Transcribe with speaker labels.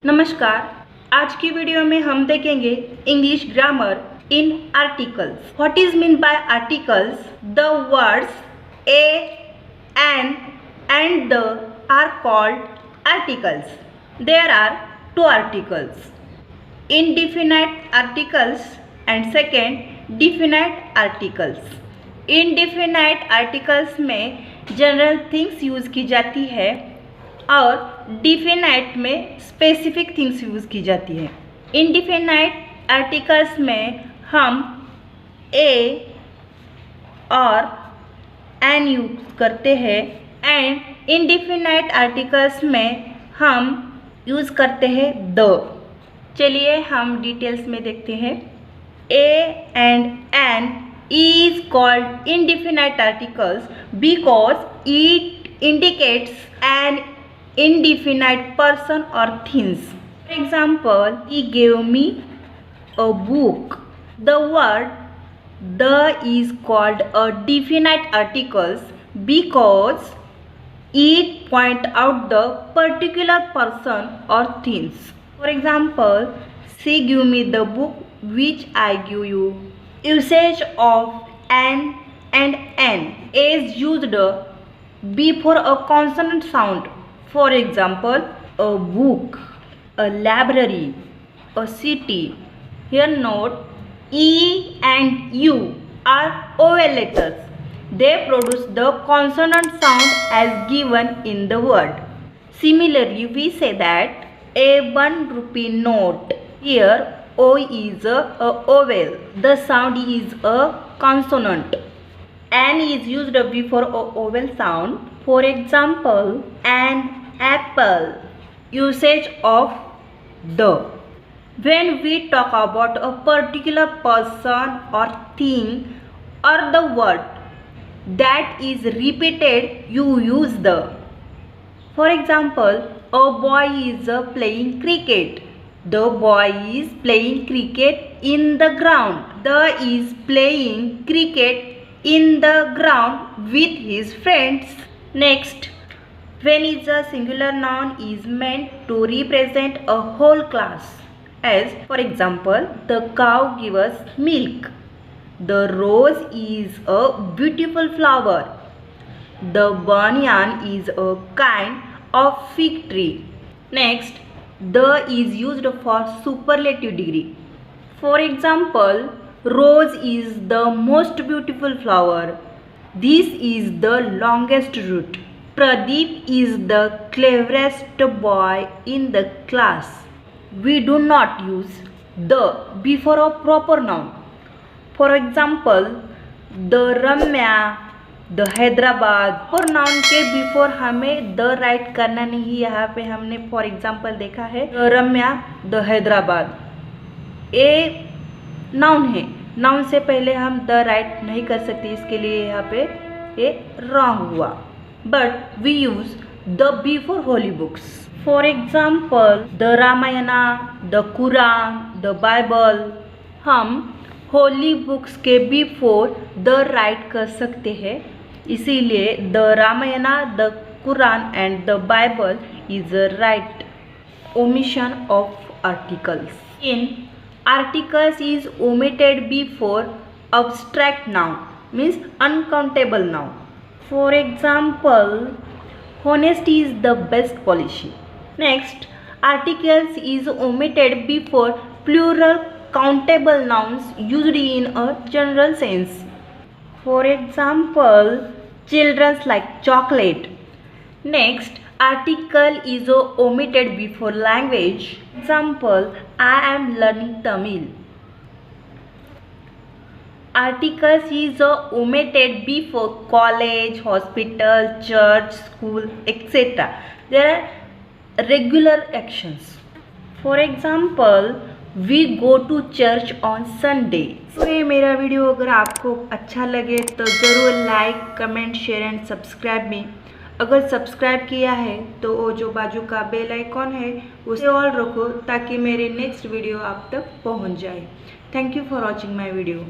Speaker 1: नमस्कार, आज की वीडियो में हम देखेंगे English grammar in articles. What is mean by articles? The words A, an and the are called articles. There are two articles, indefinite articles and second definite articles। indefinite articles में general things use की जाती है और definite में specific things use की जाती है। Indefinite articles में हम ए और एन यूज करते हैं एंड इंडिफिनाइट आर्टिकल्स में हम यूज करते हैं द। चलिए हम डिटेल्स में देखते हैं। A and an is called indefinite articles because it indicates an indefinite person or things. For example, he gave me a book. The word the is called a definite articles because it point out the particular person or things. For example, she gave me the book which I give you. Usage of an and n is used before a consonant sound. For example, a book, a library, a city. Here note, e and u are vowel letters. They produce the consonant sound as given in the word. Similarly, we say that a 1 rupee note. Here O is a vowel. The sound is a consonant. N is used before a vowel sound. For example, an apple. Usage of the. When we talk about a particular person or thing or the word that is repeated, you use the. For example, a boy is playing cricket. The boy is playing cricket in the ground. The is playing cricket in the ground with his friends. Next, when is a singular noun is meant to represent a whole class. As for example, the cow gives us milk. The rose is a beautiful flower. The banyan is a kind of fig tree. Next, the is used for superlative degree. For example, rose is the most beautiful flower. This is the longest route. Pradeep is the cleverest boy in the class. We do not use the before a proper noun. For example, the Ramya, the Hyderabad और noun के before हमें the right करना नहीं। यहाँ पे हमने for example देखा है रम्या द हैदराबाद। ए नाउन है, नाउन से पहले हम द राइट नहीं कर सकते, इसके लिए यहाँ पे ये रॉन्ग हुआ। But we use the before holy books. For example the Ramayana, the Quran, the Bible. हम होली बुक्स के बिफोर द राइट कर सकते हैं, इसीलिए the Ramayana, the Quran and the Bible is a right omission of articles. In articles is omitted before abstract noun, means uncountable noun. For example, honesty is the best policy. Next, articles is omitted before plural countable nouns used in a general sense. For example, children's like chocolate. Next, article is omitted before language. Example, I am learning Tamil. Articles is omitted before college, hospital, church, school, etc. There are regular actions. For example, we go to church on Sunday. तो ये मेरा video अगर आपको अच्छा लगे तो ज़रूर like, comment, share and subscribe में। अगर सब्सक्राइब किया है तो वो जो बाजू का बेल आइकॉन है उसे ऑल रखो ताकि मेरे नेक्स्ट वीडियो आप तक पहुंच जाए। Thank you for watching my video.